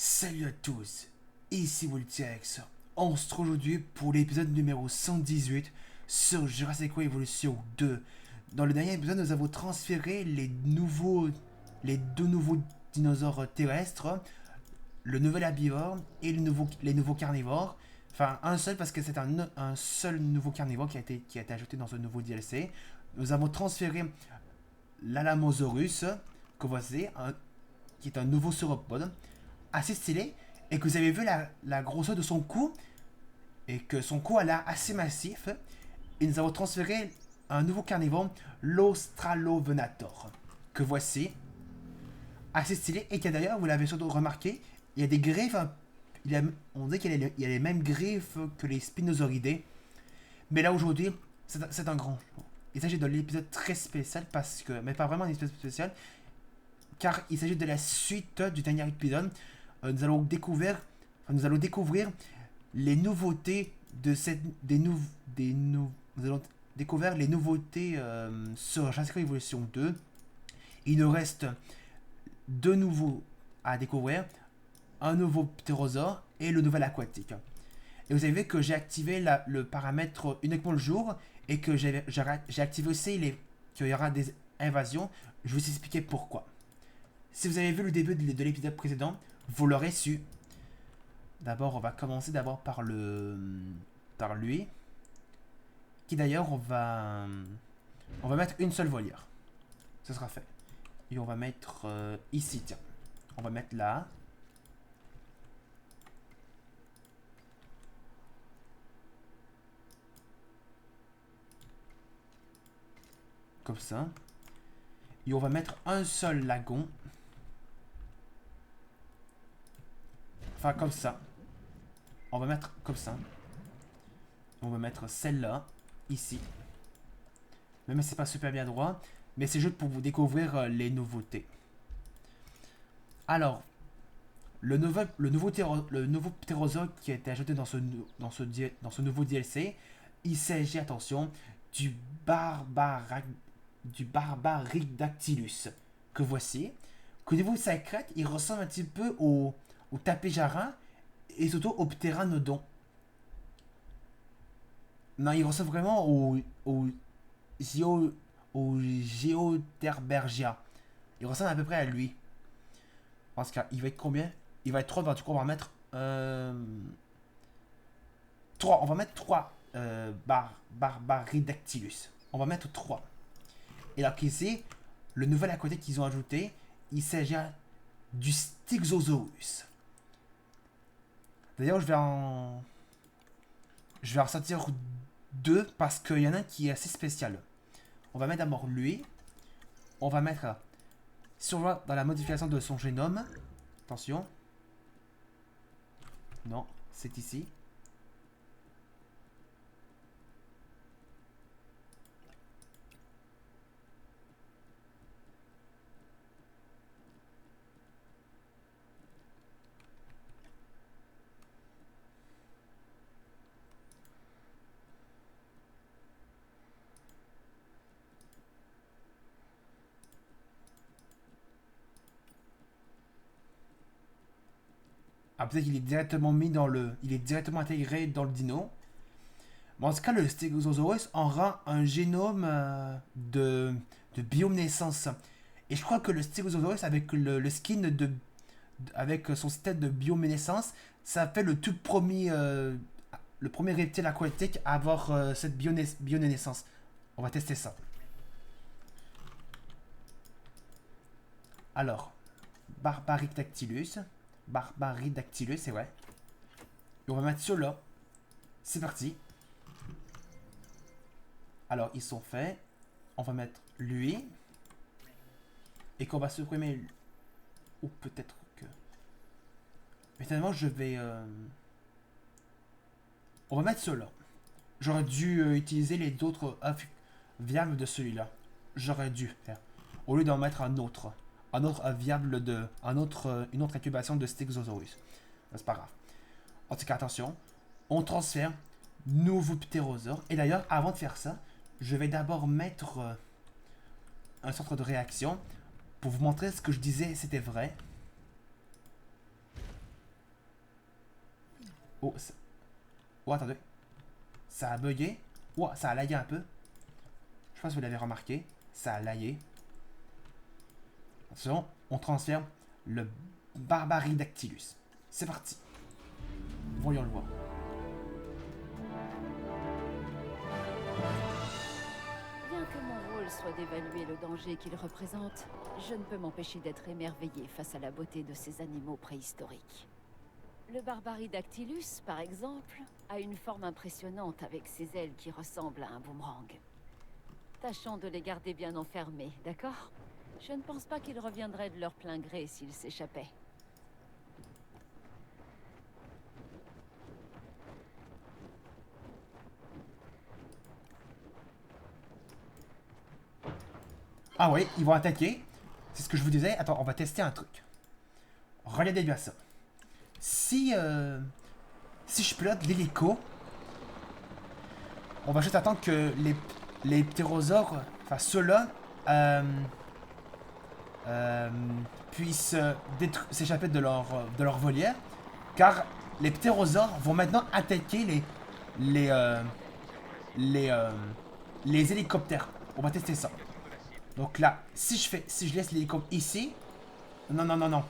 Salut à tous, ici Voltiex. On se retrouve aujourd'hui pour l'épisode numéro 118 sur Jurassic World Evolution 2. Dans le dernier épisode, nous avons transféré les deux nouveaux dinosaures terrestres, le nouvel herbivore et les nouveaux carnivores. Enfin, un seul parce que c'est un seul nouveau carnivore qui a été ajouté dans ce nouveau DLC. Nous avons transféré l'Alamosaurus, que voici, qui est un nouveau sauropode assez stylé, et que vous avez vu la grosseur de son cou, et que son cou a l'air assez massif, et nous avons transféré un nouveau carnivore, l'Australovenator, que voici, assez stylé, et qui a d'ailleurs, vous l'avez surtout remarqué, il y a des griffes, on dit qu'il y a les mêmes griffes que les Spinosauridés, mais là aujourd'hui, c'est un grand jour. Il s'agit de l'épisode très spécial, mais pas vraiment un épisode spécial, car il s'agit de la suite du dernier épisode. Nous allons découvrir les nouveautés de cette, nous allons découvrir les nouveautés sur Jurassic World Evolution 2. Il nous reste deux nouveaux à découvrir, un nouveau ptérosaure et le nouvel aquatique. Et vous avez vu que j'ai activé le paramètre uniquement le jour et que j'ai activé aussi qu'il y aura des invasions. Je vais vous expliquer pourquoi. Si vous avez vu le début de l'épisode précédent, vous l'aurez su. D'abord, on va commencer par lui, qui d'ailleurs on va mettre une seule volière. Ce sera fait. Et on va mettre ici, tiens. On va mettre là. Comme ça. Et on va mettre un seul lagon. Enfin, comme ça. On va mettre comme ça. On va mettre celle-là, ici. Même si c'est pas super bien droit, mais c'est juste pour vous découvrir les nouveautés. Alors, le nouveau ptérosaure qui a été ajouté dans ce nouveau DLC, il s'agit, attention, du Barbaridactylus, que voici. Qu'au niveau de sa crête, il ressemble un petit peu au Tapéjarin et surtout au Pteranodon. Non, il ressemble vraiment Géo, au Geoterbergia. Il ressemble à peu près à lui. Parce qu'il va être combien? Il va être 3, du coup on va mettre 3. On va mettre 3 Barbaridactylus. On va mettre 3. Et là qu'ici, le nouvel à côté qu'ils ont ajouté, il s'agit du Styxosaurus. D'ailleurs, je vais en sortir deux parce qu'il y en a un qui est assez spécial. On va mettre d'abord lui. On va mettre dans la modification de son génome. Attention. Non, c'est ici. Ah, peut-être qu'il est directement il est directement intégré dans le dino. Mais en tout cas, le Stegosaurus aura un génome de bioluminescence. Et je crois que le Stegosaurus, avec le skin avec son système de bioluminescence, ça fait le premier reptile aquatique à avoir cette bioluminescence. On va tester ça. Alors, Barbaridactylus. Barbaridactylus, c'est vrai. Et on va mettre ceux-là. C'est parti. Alors, ils sont faits. On va mettre lui. Et qu'on va supprimer. Ou peut-être que. Mais finalement, je vais. On va mettre ceux-là. J'aurais dû utiliser les autres viables de celui-là. J'aurais dû faire. Au lieu d'en mettre un autre. Un autre viable de. Une autre incubation de Styxosaurus. C'est pas grave. En tout cas, attention. On transfère. Nouveau ptérosaure. Et d'ailleurs, avant de faire ça, je vais d'abord mettre un centre de réaction pour vous montrer ce que je disais, c'était vrai. Oh, oh, attendez. Ça a bugué. Oh, ça a lagué un peu. Je pense que vous l'avez remarqué. Ça a lagué. Attention, on transfère le Barbaridactylus. C'est parti. Voyons le voir. Bien que mon rôle soit d'évaluer le danger qu'il représente, je ne peux m'empêcher d'être émerveillé face à la beauté de ces animaux préhistoriques. Le Barbaridactylus, par exemple, a une forme impressionnante avec ses ailes qui ressemblent à un boomerang. Tâchons de les garder bien enfermés, d'accord? Je ne pense pas qu'ils reviendraient de leur plein gré s'ils s'échappaient. Ah oui, ils vont attaquer. C'est ce que je vous disais. Attends, on va tester un truc. Regardez bien ça. Si je pilote l'hélico, on va juste attendre que les ptérosaures, enfin ceux-là, euh, puissent s'échapper de leur volière, car les ptérosaures vont maintenant attaquer les, euh, les, euh, les hélicoptères. On va tester ça. Donc là, si je laisse l'hélicoptère ici, non, non, non, non.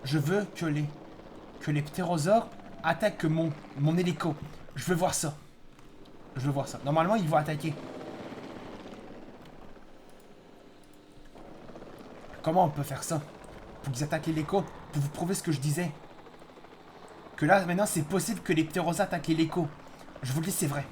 Je veux que les ptérosaures attaquent mon hélico. Je veux voir ça. Je veux voir ça. Normalement, ils vont attaquer. Comment on peut faire ça? Pour qu'ils attaquent l'hélico. Pour vous prouver ce que je disais. Que là, maintenant, c'est possible que les ptérosaures attaquent l'hélico. Je vous le dis, c'est vrai.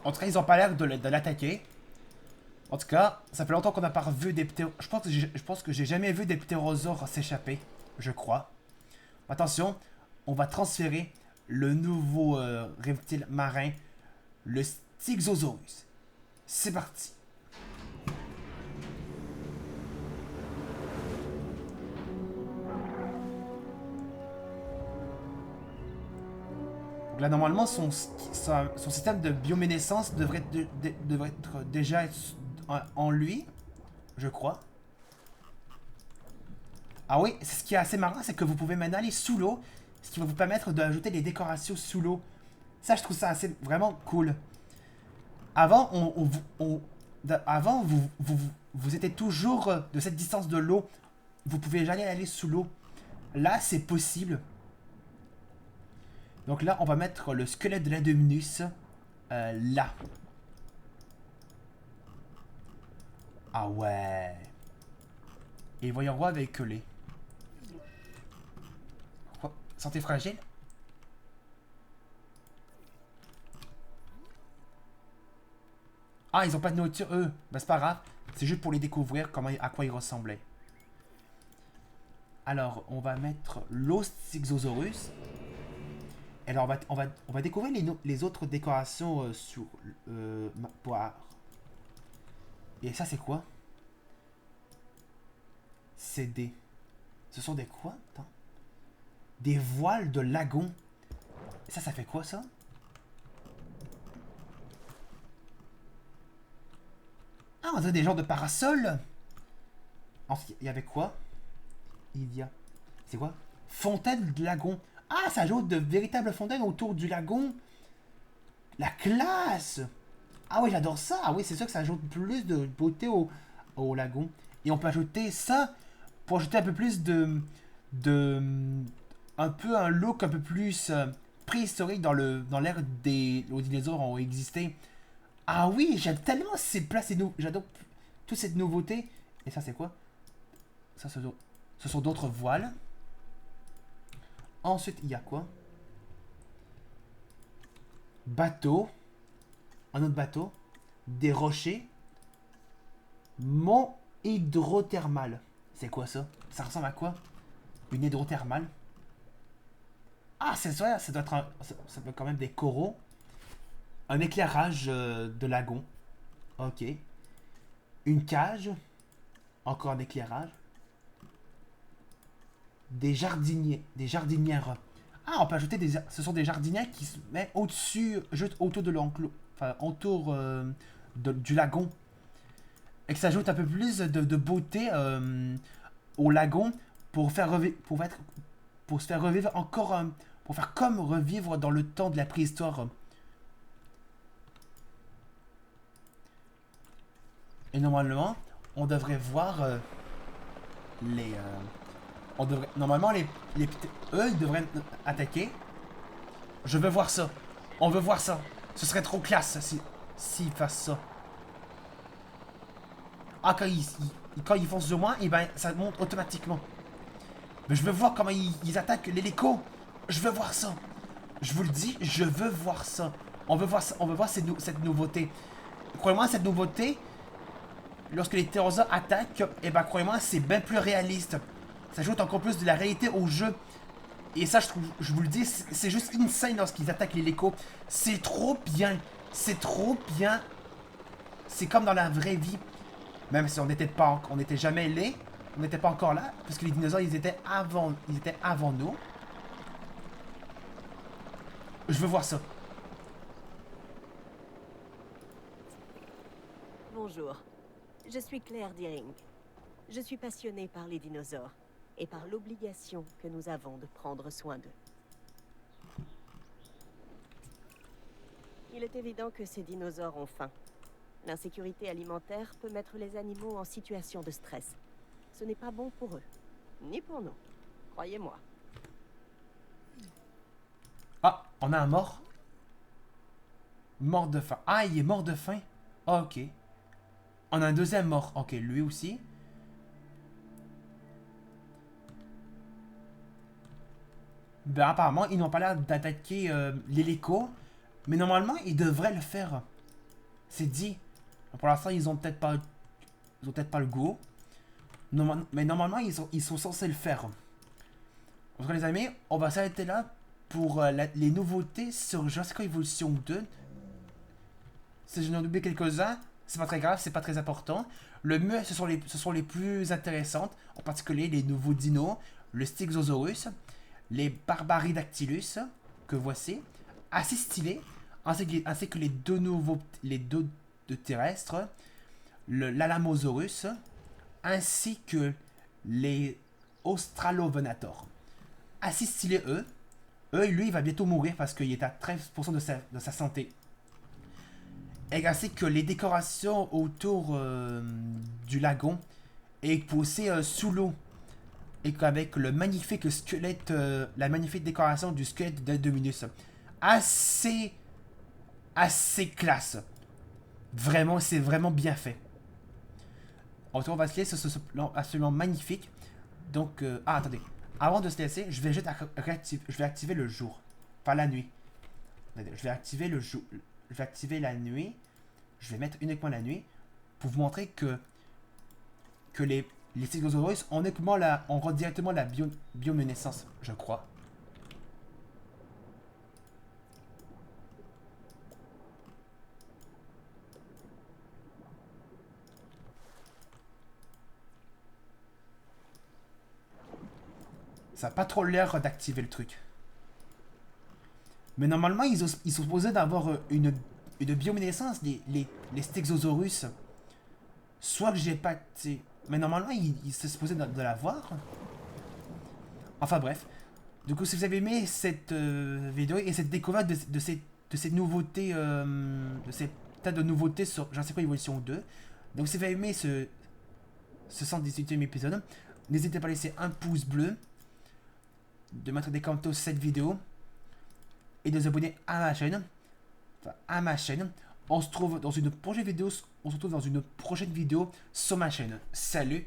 En tout cas, ils ont pas l'air de l'attaquer. En tout cas, ça fait longtemps qu'on n'a pas revu des ptérosaures. Je pense que j'ai jamais vu des ptérosaures s'échapper. Je crois. Attention, on va transférer le nouveau reptile marin, le Styxosaurus. C'est parti. Donc là, normalement, son système de bioluminescence devrait être déjà en lui, je crois. Ah oui, c'est ce qui est assez marrant, c'est que vous pouvez maintenant aller sous l'eau, ce qui va vous permettre d'ajouter des décorations sous l'eau. Ça, je trouve ça assez vraiment cool. Avant, avant vous étiez toujours de cette distance de l'eau. Vous pouvez jamais aller sous l'eau. Là, c'est possible. Donc là, on va mettre le squelette de l'Indominus là. Ah ouais. Et voyons voir avec les. Quoi? Santé fragile? Ah, ils ont pas de nourriture, eux. Bah, c'est pas grave. C'est juste pour les découvrir, à quoi ils ressemblaient. Alors, on va mettre l'Ostyxosaurus. Et alors, on va découvrir les autres décorations sur ma poire. Et ça, c'est quoi? C'est des... Ce sont des quoi? Attends. Des voiles de lagon. Et ça fait quoi, ça? Ah, on dirait des genres de parasols. Ensuite, il y avait quoi? Il y a... C'est quoi? Fontaine de lagon. Ah, ça ajoute de véritables fontaines autour du lagon. La classe! Ah oui, j'adore ça. Ah oui, c'est sûr que ça ajoute plus de beauté au lagon. Et on peut ajouter ça pour ajouter un peu plus de un peu un look un peu plus préhistorique dans l'ère où les dinosaures ont existé. Ah oui, j'aime tellement ces plats, j'adore toute cette nouveauté. Et ça, c'est quoi? Ça, ce sont d'autres voiles. Ensuite, il y a quoi? Bateau. Un autre bateau. Des rochers. Mont hydrothermal. C'est quoi ça? Ça ressemble à quoi? Une hydrothermale. Ah, c'est ça, ça doit être ça peut être quand même des coraux. Un éclairage de lagon. Ok. Une cage. Encore un éclairage. Des jardiniers. Des jardinières. Ah, on peut ajouter des... Ce sont des jardinières qui se mettent au-dessus, juste autour de l'enclos. Enfin, autour du lagon. Et que ça ajoute un peu plus de beauté au lagon pour faire revivre... Pour se faire revivre encore... pour faire comme revivre dans le temps de la préhistoire. Et normalement, on devrait voir les... on devrait... Normalement, eux, ils devraient attaquer. Je veux voir ça. On veut voir ça. Ce serait trop classe s'ils fassent ça. Ah, quand ils foncent sur moi, et ben, ça monte automatiquement. Mais je veux voir comment ils attaquent l'hélico. Je veux voir ça. Je vous le dis, je veux voir ça. On veut voir ça. On veut voir cette nouveauté. Croyez-moi, cette nouveauté, lorsque les tyrannosaures attaquent, et ben, croyez-moi, c'est bien plus réaliste. Ça ajoute encore plus de la réalité au jeu. Et ça, je vous le dis, c'est juste insane lorsqu'ils attaquent l'hélico. C'est trop bien. C'est trop bien. C'est comme dans la vraie vie. Même si on n'était jamais allé, on n'était pas encore là, parce que les dinosaures, ils étaient avant nous. Je veux voir ça. Bonjour, je suis Claire Deering. Je suis passionnée par les dinosaures et par l'obligation que nous avons de prendre soin d'eux. Il est évident que ces dinosaures ont faim. L'insécurité alimentaire peut mettre les animaux en situation de stress. Ce n'est pas bon pour eux, ni pour nous, croyez-moi. Ah, on a un mort. Mort de faim. Ah, il est mort de faim. Ah, ok. On a un deuxième mort. Ok, lui aussi. Ben, apparemment, ils n'ont pas l'air d'attaquer l'hélico. Mais normalement, ils devraient le faire. C'est dit. Pour l'instant, ils ont peut-être pas le go. Mais normalement, ils sont censés le faire. Donc les amis, on va s'arrêter là pour les nouveautés sur Jurassic Evolution 2. Si je n'en oublie quelques-uns, c'est pas très grave, c'est pas très important. Le mieux, ce sont les plus intéressantes, en particulier les nouveaux dinos, le Styxosaurus, les Barbaridactylus, que voici, assez stylés, ainsi que les deux terrestres, l'Alamosaurus, ainsi que les Australovenator. Assez stylés, eux. Lui, il va bientôt mourir parce qu'il est à 13% de sa santé. Et ainsi que les décorations autour du lagon et poussées sous l'eau. Et qu'avec le magnifique squelette, la magnifique décoration du squelette d'Indominus. Assez classe. Vraiment, c'est vraiment bien fait. On va se laisser sur ce plan absolument magnifique. Donc, attendez. Avant de se laisser, je vais juste activer le jour. Pas la nuit. Je vais activer le jour. Je vais activer la nuit. Je vais mettre uniquement la nuit. Pour vous montrer que les Styxosaurus ont directement la bioluminescence, je crois. Ça n'a pas trop l'air d'activer le truc. Mais normalement, ils sont supposés d'avoir une bioluminescence, les Styxosaurus. Soit que j'ai pas... Mais normalement, ils sont supposés de l'avoir. Enfin bref. Du coup, si vous avez aimé cette vidéo et cette découverte de ces nouveautés... de ces tas de nouveautés sur Jurassic World Evolution 2. Donc si vous avez aimé ce 118e épisode, n'hésitez pas à laisser un pouce bleu, de mettre des commentaires sur cette vidéo et de vous abonner à ma chaîne. On se retrouve dans une prochaine vidéo. On se retrouve dans une prochaine vidéo sur ma chaîne. Salut!